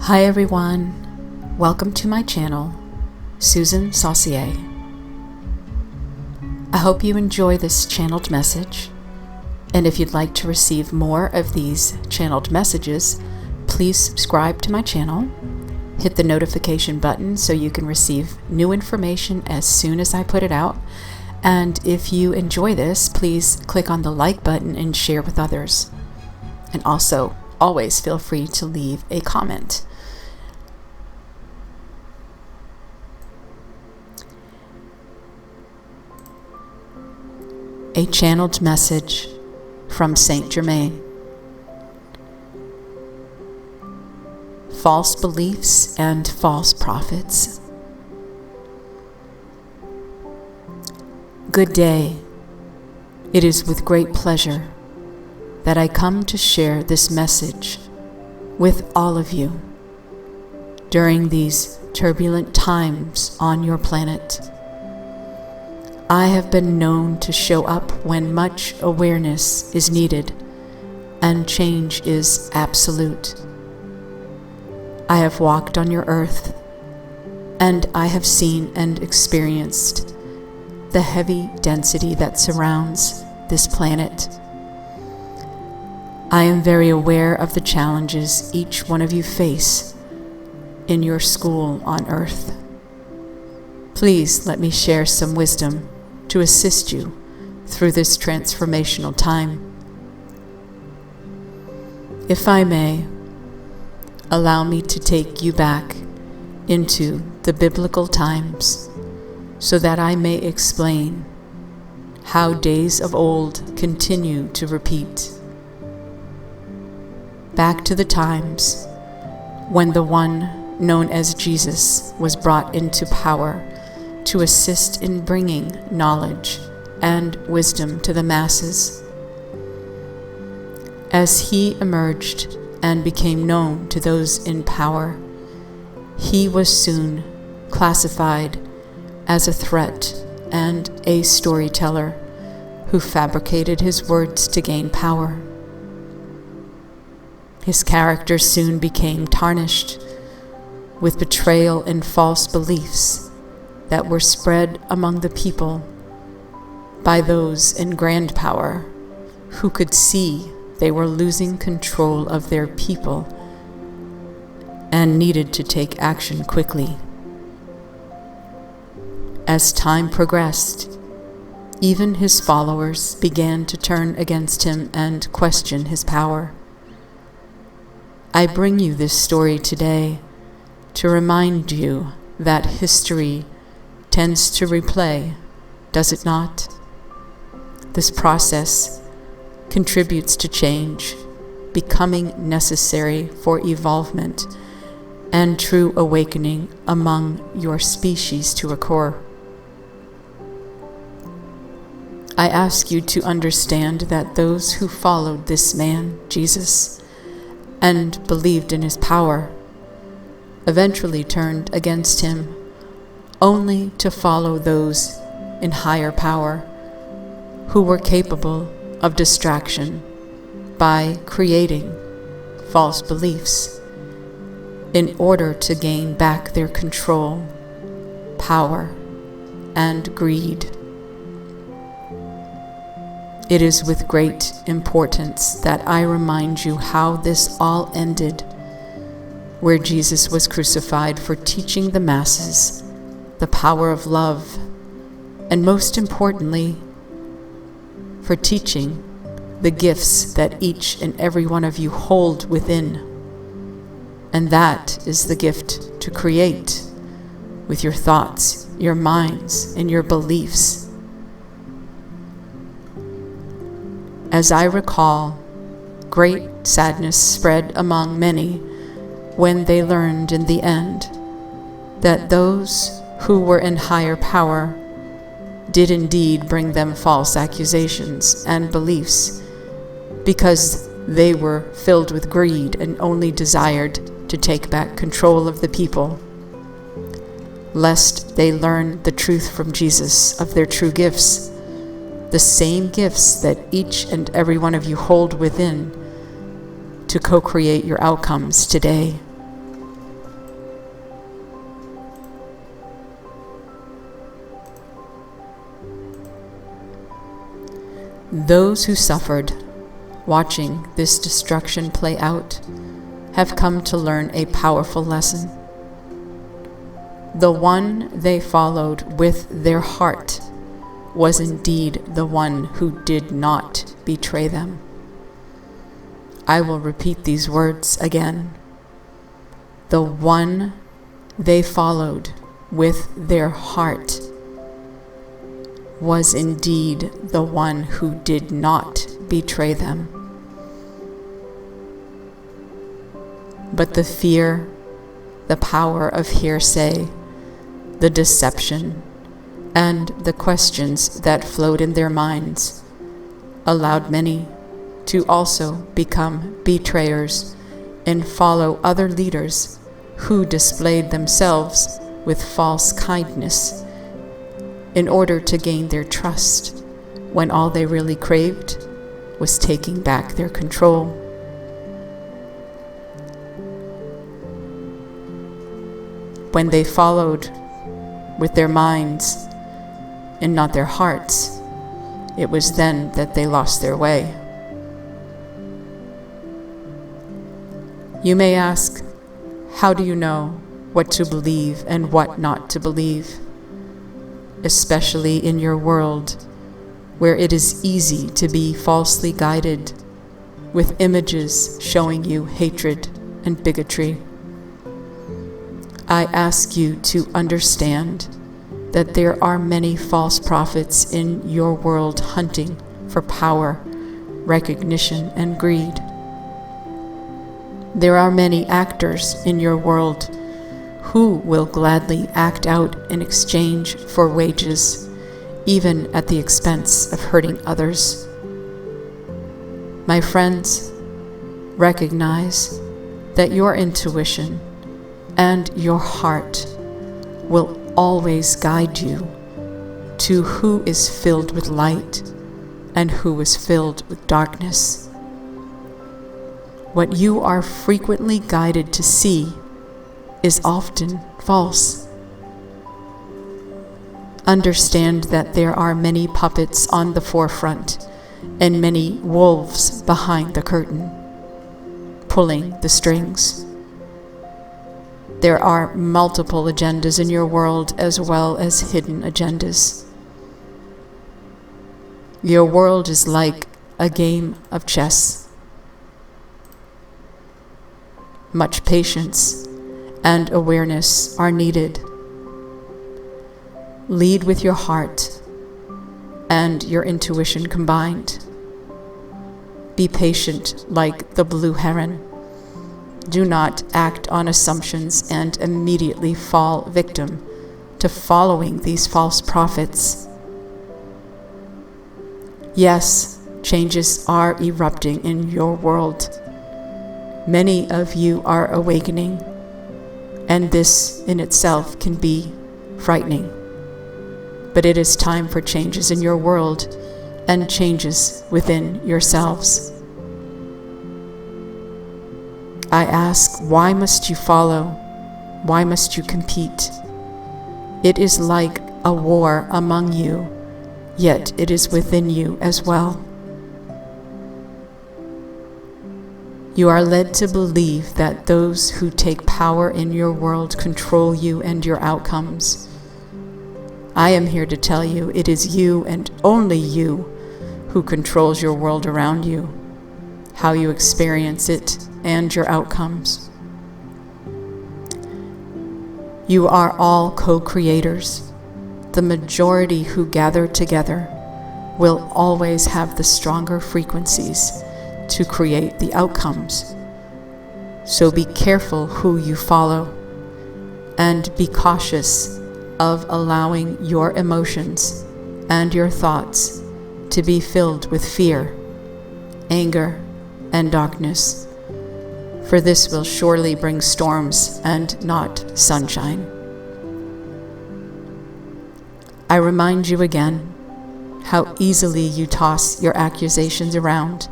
Hi everyone, welcome to my channel, Susan Saucier. I hope you enjoy this channeled message, and if you'd like to receive more of these channeled messages, please subscribe to my channel, hit the notification button so you can receive new information as soon as I put it out, and if you enjoy this, please click on the like button and share with others. And also, always feel free to leave a comment. A channeled message from Saint Germain. False beliefs and false prophets. Good day. It is with great pleasure that I come to share this message with all of you during these turbulent times on your planet. I have been known to show up when much awareness is needed and change is absolute. I have walked on your earth, and I have seen and experienced the heavy density that surrounds this planet. I am very aware of the challenges each one of you face in your school on earth. Please let me share some wisdom to assist you through this transformational time. If I may, allow me to take you back into the biblical times so that I may explain how days of old continue to repeat. Back to the times when the one known as Jesus was brought into power to assist in bringing knowledge and wisdom to the masses. As he emerged and became known to those in power, he was soon classified as a threat and a storyteller who fabricated his words to gain power. His character soon became tarnished with betrayal and false beliefs that were spread among the people by those in grand power who could see they were losing control of their people and needed to take action quickly. As time progressed, even his followers began to turn against him and question his power. I bring you this story today to remind you that history tends to replay, does it not? This process contributes to change, becoming necessary for evolvement and true awakening among your species to occur. I ask you to understand that those who followed this man, Jesus, and believed in his power, eventually turned against him only to follow those in higher power who were capable of distraction by creating false beliefs in order to gain back their control, power, and greed. It is with great importance that I remind you how this all ended, where Jesus was crucified for teaching the masses the power of love, and most importantly, for teaching the gifts that each and every one of you hold within. And that is the gift to create with your thoughts, your minds, and your beliefs. As I recall, great sadness spread among many when they learned in the end that those who were in higher power did indeed bring them false accusations and beliefs because they were filled with greed and only desired to take back control of the people, lest they learn the truth from Jesus of their true gifts, the same gifts that each and every one of you hold within to co-create your outcomes today. Those who suffered watching this destruction play out have come to learn a powerful lesson. The one they followed with their heart was indeed the one who did not betray them. I will repeat these words again. The one they followed with their heart was indeed the one who did not betray them. But the fear, the power of hearsay, the deception, and the questions that flowed in their minds allowed many to also become betrayers and follow other leaders who displayed themselves with false kindness in order to gain their trust, when all they really craved was taking back their control. When they followed with their minds and not their hearts, it was then that they lost their way. You may ask, how do you know what to believe and what not to believe? Especially in your world, where it is easy to be falsely guided with images showing you hatred and bigotry. I ask you to understand that there are many false prophets in your world hunting for power, recognition, and greed. There are many actors in your world who will gladly act out in exchange for wages, even at the expense of hurting others. My friends, recognize that your intuition and your heart will always guide you to who is filled with light and who is filled with darkness. What you are frequently guided to see is often false. Understand that there are many puppets on the forefront and many wolves behind the curtain, pulling the strings. There are multiple agendas in your world as well as hidden agendas. Your world is like a game of chess. Much patience and awareness are needed. Lead with your heart and your intuition combined. Be patient like the blue heron. Do not act on assumptions and immediately fall victim to following these false prophets. Yes, changes are erupting in your world. Many of you are awakening, and this in itself can be frightening. But it is time for changes in your world and changes within yourselves. I ask, why must you follow? Why must you compete? It is like a war among you, yet it is within you as well. You are led to believe that those who take power in your world control you and your outcomes. I am here to tell you it is you and only you who controls your world around you, how you experience it, and your outcomes. You are all co-creators. The majority who gather together will always have the stronger frequencies to create the outcomes. So be careful who you follow, and be cautious of allowing your emotions and your thoughts to be filled with fear, anger, and darkness, for this will surely bring storms and not sunshine. I remind you again how easily you toss your accusations around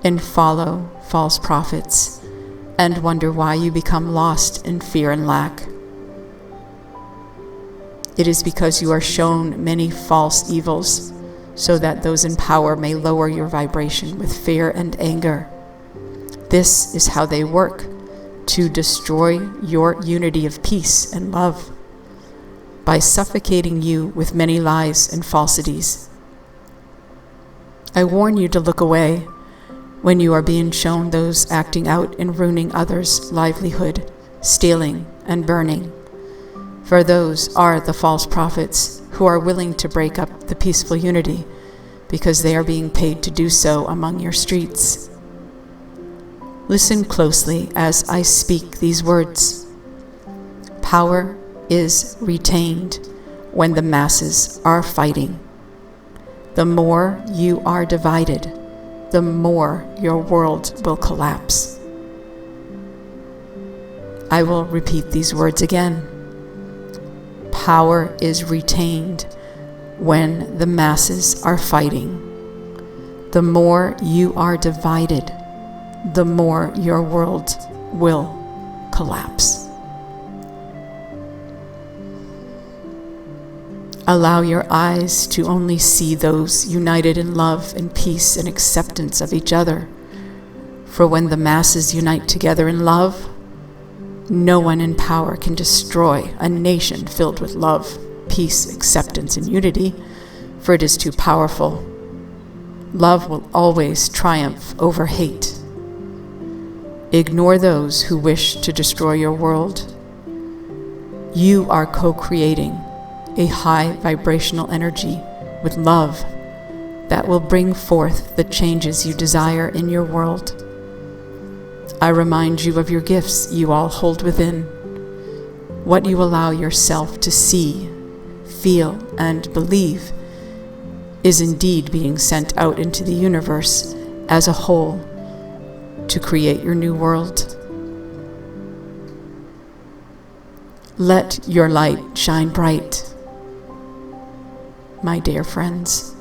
and follow false prophets and wonder why you become lost in fear and lack. It is because you are shown many false evils so that those in power may lower your vibration with fear and anger. This is how they work to destroy your unity of peace and love, by suffocating you with many lies and falsities. I warn you to look away when you are being shown those acting out and ruining others' livelihood, stealing and burning. For those are the false prophets who are willing to break up the peaceful unity because they are being paid to do so among your streets. Listen closely as I speak these words. Power is retained when the masses are fighting. The more you are divided, the more your world will collapse. I will repeat these words again. Power is retained when the masses are fighting. The more you are divided, the more your world will collapse. Allow your eyes to only see those united in love and peace and acceptance of each other. For when the masses unite together in love, no one in power can destroy a nation filled with love, peace, acceptance, and unity, for it is too powerful. Love will always triumph over hate. Ignore those who wish to destroy your world. You are co-creating a high vibrational energy with love that will bring forth the changes you desire in your world. I remind you of your gifts you all hold within. What you allow yourself to see, feel, and believe is indeed being sent out into the universe as a whole to create your new world. Let your light shine bright, my dear friends,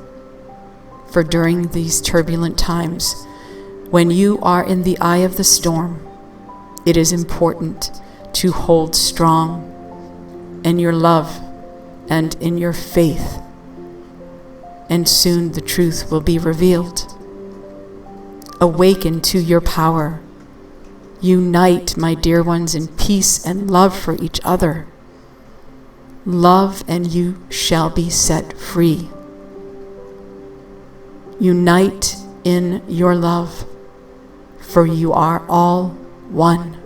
for during these turbulent times, when you are in the eye of the storm, it is important to hold strong in your love and in your faith, and soon the truth will be revealed. Awaken to your power. Unite, my dear ones, in peace and love for each other. Love, and you shall be set free. Unite in your love, for you are all one.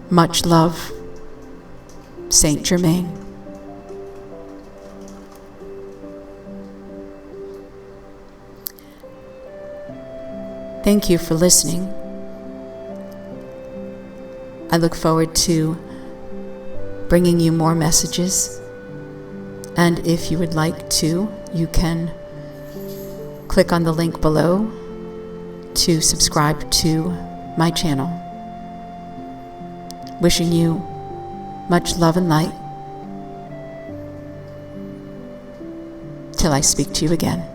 Much love, Saint Germain. Thank you for listening. I look forward to bringing you more messages, and if you would like to, you can click on the link below to subscribe to my channel. Wishing you much love and light till I speak to you again.